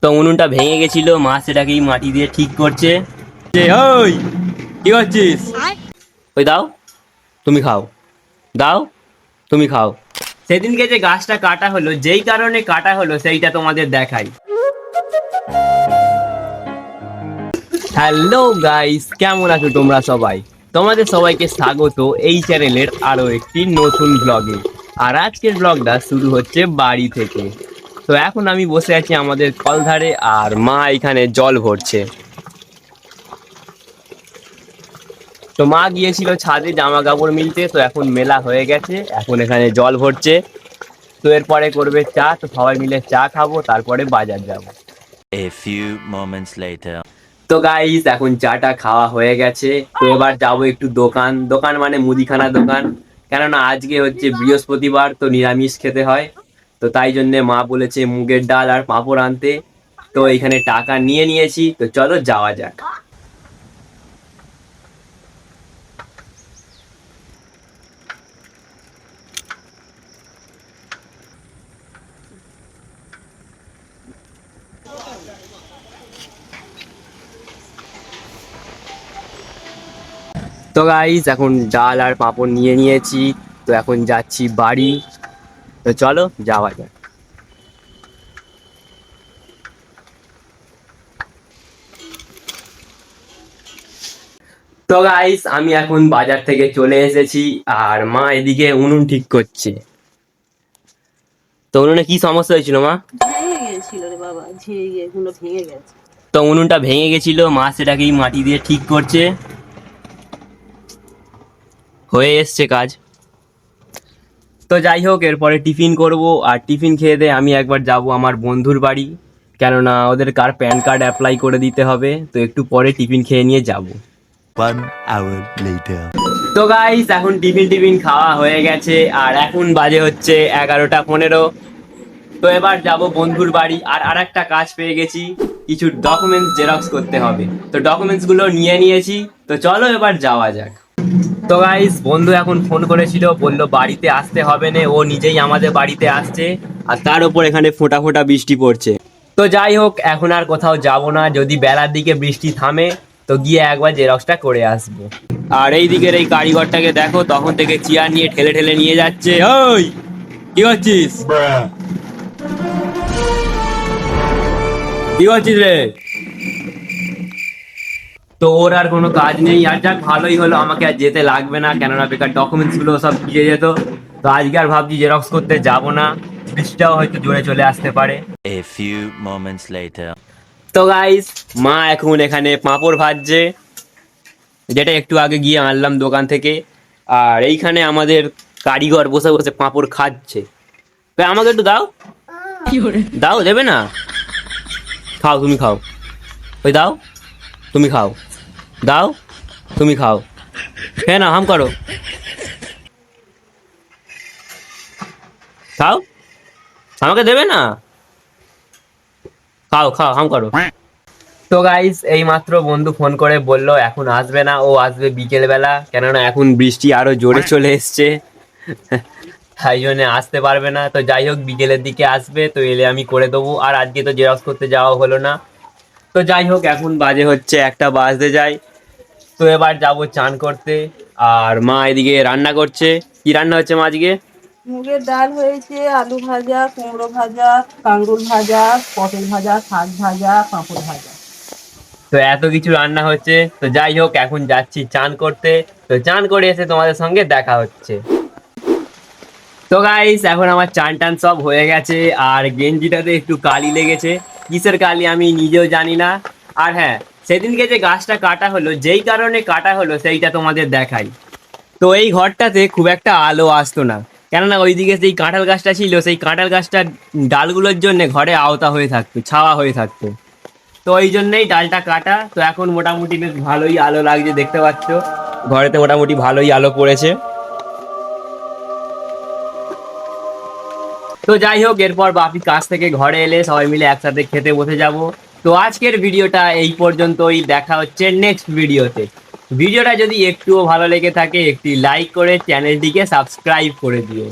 তো উনুনটা ভেঙে গেছিল, মা সেটাকেই মাটি দিয়ে ঠিক করছে। ওই কি করছিস? ওই দাও, তুমি খাও, দাও, তুমি খাও। সেদিনকে যে গাছটা কাটা হলো, যেই কারণে কাটা হলো সেইটা তোমাদের দেখাই। হ্যালো গাইস, কেমন আছো তোমরা সবাই? তোমাদের সবাইকে স্বাগত এই চ্যানেলের আরো একটি নতুন ব্লগে। আর আজকের ব্লগটা শুরু হচ্ছে বাড়ি থেকে। তো এখন আমি বসে আছি আমাদের কলধারে, আর মা এখানে জল ভরছে। তো মা গিয়েছিল ছাদে জামা কাপড় মিলতে, তো এখন মেলা হয়ে গেছে, এখন এখানে জল ভরছে। তো এরপরে করবে চা, তো সবাই মিলে চা খাবো, তারপরে বাজার যাবো। A few moments later. তো গাইস এখন চাটা খাওয়া হয়ে গেছে, তো এবার যাবো একটু দোকান দোকান মানে মুদিখানা দোকান। কেননা আজকে হচ্ছে বৃহস্পতিবার, তো নিরামিষ খেতে হয়। তো তাই জন্যে মা বলেছে মুগের ডাল আর পাঁপড় আনতে। তো এখানে টাকা নিয়ে নিয়েছি, তো চলো যাওয়া যাক। তো গাইস এখন ডাল আর পাঁপড় নিয়ে নিয়েছি, তো এখন যাচ্ছি বাড়ি। তো চলো যাওয়া যাক। তো গাইস আমি এখন বাজার থেকে চলে এসেছি, আর মা এদিকে উনুন ঠিক করছে। তো উনুনে কি সমস্যা হয়েছিল মা? ভেঙে গেছিল রে বাবা, ঝিঙে এগুলো ভেঙে গেছে। তো উনুনটা ভেঙে গেছিল, মা সেটাকেই মাটি দিয়ে ঠিক করছে। হয়ে এসছে কাজ। তো যাই হোক, এরপরে টিফিন করব, আর টিফিন খেয়ে দিয়ে আমি একবার যাব আমার বন্ধুর বাড়ি। কেননা ওদের কার প্যান কার্ড অ্যাপ্লাই করে দিতে হবে, তো একটু পরে টিফিন খেয়ে নিয়ে যাব। 1 hour later. তো গাইস এখন টিফিন খাওয়া হয়ে গেছে, আর এখন বাজে হচ্ছে 11টা 15। তো এবার যাব বন্ধুর বাড়ি, আর আরেকটা কাজ পেয়ে গেছি, কিছু ডকুমেন্টস জেরক্স করতে হবে। তো ডকুমেন্টস গুলো নিয়ে নিয়েছি, তো চলো এবার যাওয়া যাক। তো গাইস বন্ধু এখন ফোন করেছিল, বলল বাড়িতে আসতে হবে না, ও নিজেই আমাদের বাড়িতে আসছে। আর তার উপর এখানে ফোঁটা ফোঁটা বৃষ্টি পড়ছে। তো যাই হোক, এখন আর কোথাও যাব না, যদি বেলার দিকে বৃষ্টি থামে তো গিয়ে একবার জেরক্সটা করে আসবো। আর এই দিকের এই কারিগরটাকে দেখো, তখন থেকে চেয়ার নিয়ে ঠেলে ঠেলে নিয়ে যাচ্ছে। ওই কি করছিস? কি করছিস রে? তো ওর আর কোনো কাজ নেই, আর যাক ভালোই হলো, আমাকে আর যেতে লাগবে না, কেননা বেকার ডকুমেন্টস গুলো সব ভিজে যেত। তো আজকে আর ভাবছি জেরক্স করতে যাব না, বৃষ্টিটাও হয়তো জোরে চলে আসতে পারে। A few moments later. তো গাইস মা এখন এখানে পাঁপড় ভাজছে, যেটা একটু আগে গিয়ে আনলাম দোকান থেকে। আর এইখানে আমাদের কারিগর বসে বসে পাঁপড় খাচ্ছে। তো আমাকে একটু দাও, দাও, দেবে না? খাও, তুমি খাও, ওই দাও, তুমি খাও, দাও, তুমি খাও, হ্যাঁ না হাম করো, খাও, আমাকে দেবে না? খাও খাও, হাম করো। তো গাইস এই মাত্র বন্ধু ফোন করে বলল এখন আসবে না, ও আসবে বিকেল বেলা, কেননা এখন বৃষ্টি আরো জোরে চলে এসছে। তাই জন্য আসতে পারবে না। তো যাই হোক বিকেলের দিকে আসবে, তো এলে আমি করে দেবো। আর আজকে তো জেরক্স করতে যাওয়া হলো না। তো যাই হোক এখন বাজে হচ্ছে 1টা বাজতে যায়। তো এবার যাব চান করতে। আর মা এদিকে রান্না করছে। কি রান্না হচ্ছে মা আজকে? মুগের ডাল হয়েছে, আলু ভাজা, কুমড়ো ভাজা, কাঙ্গুল ভাজা, পটল ভাজা, শাক ভাজা, পাঁপড় ভাজা। তো এত কিছু রান্না হচ্ছে। তো যাই হোক এখন যাচ্ছি চান করতে। তো চান করে এসে তোমাদের সঙ্গে দেখা হচ্ছে। তো গাইস এখন আমার চান টান সব হয়ে গেছে, আর গেঞ্জিটাতে একটু কালি লেগেছে। কিসের কালি আমি নিজেও জানি না। আর হ্যাঁ, সেদিনকে যে গাছটা কাটা হলো, যেই কারণে কাটা হলো সেইটা তোমাদের দেখাই। তো এই ঘরটাতে খুব একটা আলো আসতো না, কেননা ওইদিকে সেই কাঁঠাল গাছটা ছিল, সেই কাঁঠাল গাছটার ডালগুলোর জন্য ঘরে আওতা হয়ে থাকতো, ছাওয়া হয়ে থাকতো। তো ওই জন্যই ডালটা কাটা। তো এখন মোটামুটি বেশ ভালোই আলো লাগছে, দেখতে পাচ্ছ ঘরেতে মোটামুটি ভালোই আলো পড়েছে। তো যাই হোক এরপর বাপি কাজ থেকে ঘরে এলে সবাই মিলে একসাথে খেতে বসে যাব। তো আজকের ভিডিওটা এই পর্যন্তই, দেখা হচ্ছে নেক্সট ভিডিওতে। ভিডিওটা যদি একটুও ভালো লেগে থাকে একটি লাইক করে চ্যানেলটিকে সাবস্ক্রাইব করে দিও।